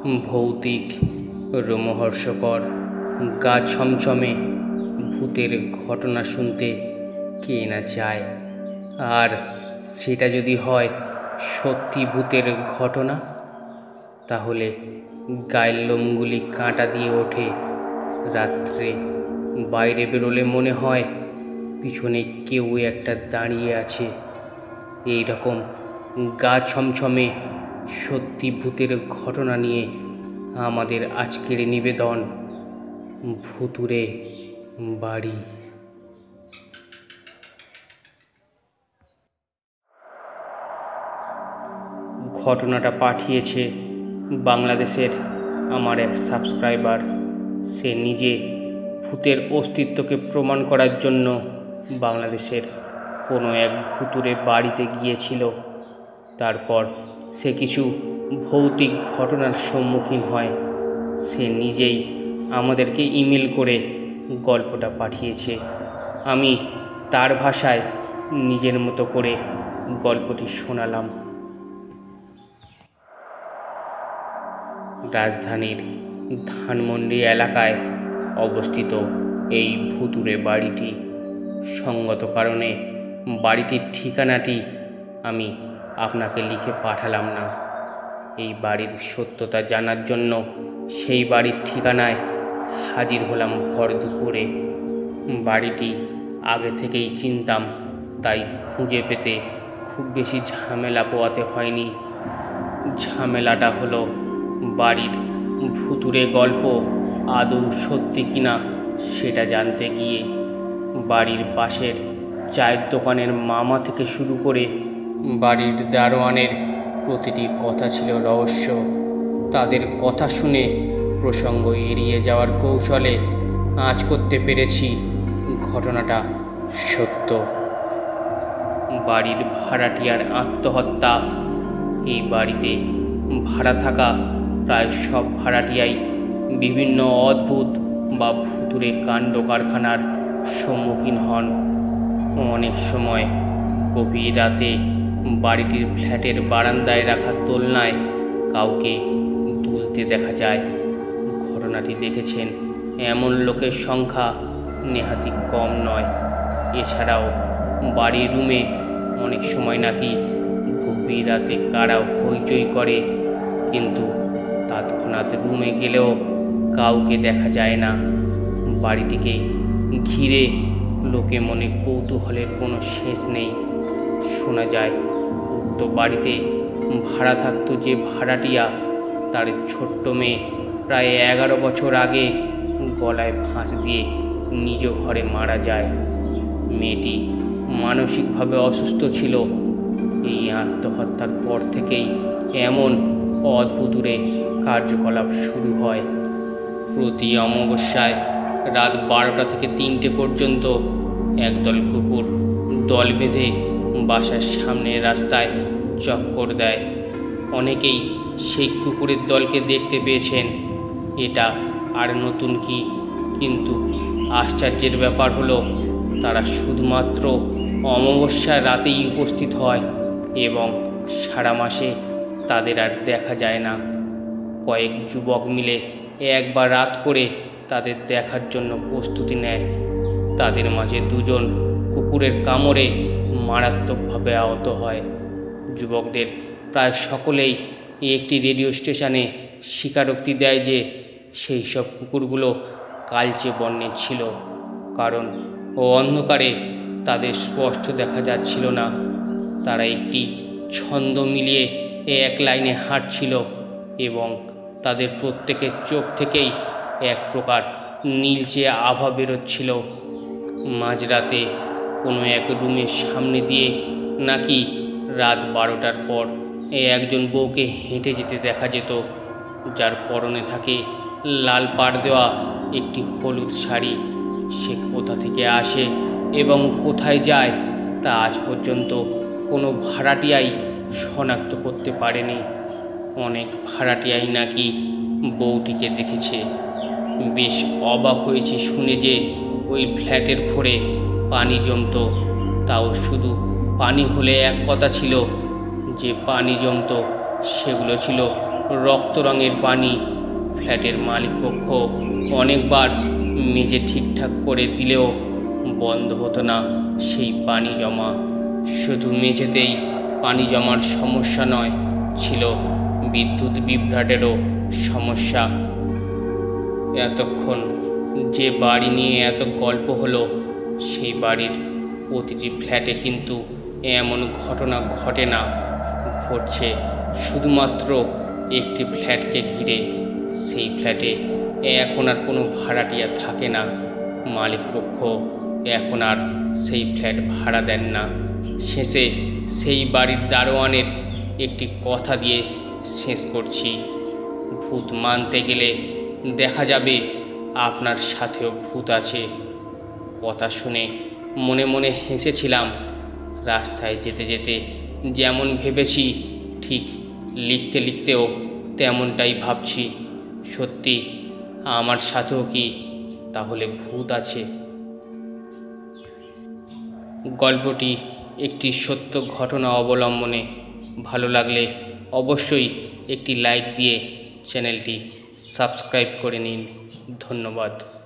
ভৌতিক, রোমহর্ষকর, গা ছমছমে ভূতের ঘটনা শুনতে কে না চায়। আর সেটা যদি হয় সত্যি ভূতের ঘটনা, তাহলে গায়ের লোমগুলি কাঁটা দিয়ে ওঠে। রাত্রে বাইরে বেরোলে মনে হয় পিছনে কেউ একটা দাঁড়িয়ে আছে। এই রকম গা ছমছমে সত্যি ভূতের ঘটনা নিয়ে আমাদের আজকের নিবেদন, ভুতুড়ে বাড়ি। ঘটনাটা পাঠিয়েছে বাংলাদেশের আমার এক সাবস্ক্রাইবার। সে নিজে ভূতের অস্তিত্বকে প্রমাণ করার জন্য বাংলাদেশের কোনো এক ভুতুড়ে বাড়িতে গিয়েছিল। তারপর সে কিছু ভৌতিক ঘটনার সম্মুখীন হয়। সে নিজেই আমাদেরকে ইমেল করে গল্পটা পাঠিয়েছে। আমি তার ভাষায় নিজের মতো করে গল্পটি শোনালাম। রাজধানীর ধানমন্ডি এলাকায় অবস্থিত এই ভুতুড়ে বাড়িটি। সঙ্গত কারণে বাড়িটির ঠিকানাটি আমি আপনাকে লিখে পাঠালাম না। এই বাড়ির সত্যতা জানার জন্য সেই বাড়ির ঠিকানায় হাজির হলাম ভর দুপুরে। বাড়িটি আগে থেকেই চিনতাম, তাই খুঁজে পেতে খুব বেশি ঝামেলা পোয়াতে হয়নি। ঝামেলাটা হলো বাড়ির ভুতুড়ে গল্প আদৌ সত্যি কিনা সেটা জানতে গিয়ে। বাড়ির পাশের চায়ের দোকানের মামা থেকে শুরু করে বাড়ির দারোয়ানের প্রতিটি কথা ছিল রহস্য। তাদের কথা শুনে প্রসঙ্গ এড়িয়ে যাওয়ার কৌশলে আঁচ করতে পেরেছি ঘটনাটা সত্য। বাড়ির ভাড়াটিয়ার আত্মহত্যা। এই বাড়িতে ভাড়া থাকা প্রায় সব ভাড়াটিয়াই বিভিন্ন অদ্ভুত বা ভুতুড়ে কাণ্ড কারখানার সম্মুখীন হন। অনেক সময় গভীর রাতে বাড়িটির ফ্ল্যাটের বারান্দায় রাখা দোলনায় কাউকে দুলতে দেখা যায়। ঘটনাটি দেখেছেন এমন লোকের সংখ্যা নেহাতি কম নয়। এছাড়াও বাড়ির রুমে অনেক সময় নাকি গভীর রাতে কারা হইচই করে, কিন্তু তৎক্ষণাৎ রুমে গেলেও কাউকে দেখা যায় না। বাড়িটিকে ঘিরে লোকে মনে কৌতূহলের কোনো শেষ নেই। শোনা যায় উক্ত বাড়িতে ভাড়া থাকতো যে ভাড়াটিয়া, তার ছোট্ট মেয়ে প্রায় 11 বছর আগে গলায় ফাঁস দিয়ে নিজ ঘরে মারা যায়। মেয়েটি মানসিকভাবে অসুস্থ ছিল। এই আত্মহত্যার পর থেকেই এমন অদ্ভুতুড়ে কার্যকলাপ শুরু হয়। প্রতি অমাবস্যায় রাত 12টা থেকে 3টে পর্যন্ত একদল কুকুর দল বেঁধে বাসার সামনের রাস্তায় চক্কর দেয়। অনেকেই সেই কুকুরের দলকে দেখতে পেয়েছেন। এটা আর নতুন কি, কিন্তু আশ্চর্যের ব্যাপার হলো তারা শুধুমাত্র অমাবস্যার রাতেই উপস্থিত হয় এবং সারা মাসে তাদের আর দেখা যায় না। কয়েক যুবক মিলে একবার রাত করে তাদের দেখার জন্য প্রস্তুতি নেয়। তাদের মাঝে 2জন কুকুরের কামড়ে মারাত্মকভাবে আহত হয়। যুবকদের প্রায় সকলেই একটি রেডিও স্টেশনে স্বীকারোক্তি দেয় যে সেই সব কুকুরগুলো কালচে বর্ণের ছিল, কারণ অন্ধকারে তাদের স্পষ্ট দেখা যাচ্ছিল না। তারা একটি ছন্দ মিলিয়ে এক লাইনে হাঁটছিল এবং তাদের প্রত্যেকের চোখ থেকেই এক প্রকার নীলচে আভা বেরোচ্ছিল। মাঝরাতে কোনো এক রুমের সামনে দিয়ে নাকি রাত 12টার পর একজন বউকে হেঁটে যেতে দেখা যেত, যার পরনে থাকে লাল পাড় দেওয়া একটি হলুদ শাড়ি। সে কোথা থেকে আসে এবং কোথায় যায় তা আজ পর্যন্ত কোনো ভাড়াটিয়াই শনাক্ত করতে পারেনি। অনেক ভাড়াটিয়াই নাকি বউটিকে দেখেছে। বেশ অবাক হয়েছি শুনে যে ওই ফ্ল্যাটের ভরে পানি জমত। তাও শুধু পানি হলে এক কথা ছিল, যে পানি জমত সেগুলো ছিল রক্ত রঙের পানি। ফ্ল্যাটের মালিকপক্ষ অনেকবার মেঝে ঠিকঠাক করে দিলেও বন্ধ হতো না সেই পানি জমা। শুধু মেঝেতেই পানি জমার সমস্যা নয়, ছিল বিদ্যুৎ বিভ্রাটেরও সমস্যা। এতক্ষণ যে বাড়ি নিয়ে এত গল্প হলো, সেই বাড়ির প্রতিটি ফ্ল্যাটে কিন্তু এমন ঘটনা ঘটে না, ঘটছে শুধুমাত্র একটি ফ্ল্যাটকে ঘিরে। সেই ফ্ল্যাটে এখন আর কোনো ভাড়াটিয়া থাকে না। মালিকপক্ষ এখন আর সেই ফ্ল্যাট ভাড়া দেন না। শেষে সেই বাড়ির দারোয়ানের একটি কথা দিয়ে শেষ করছি। ভূত মানতে গেলে দেখা যাবে আপনার সাথেও ভূত আছে। কথা শুনে মনে মনে হেসেছিলাম। রাস্তায় যেতে যেতে যেমন ভেবেছি, ঠিক লিখতে লিখতেও তেমনটাই ভাবছি। সত্যি আমার সাথেও কি তাহলে ভূত আছে? গল্পটি একটি সত্য ঘটনা অবলম্বনে। ভালো লাগলে অবশ্যই একটি লাইক দিয়ে চ্যানেলটি সাবস্ক্রাইব করে নিন। ধন্যবাদ।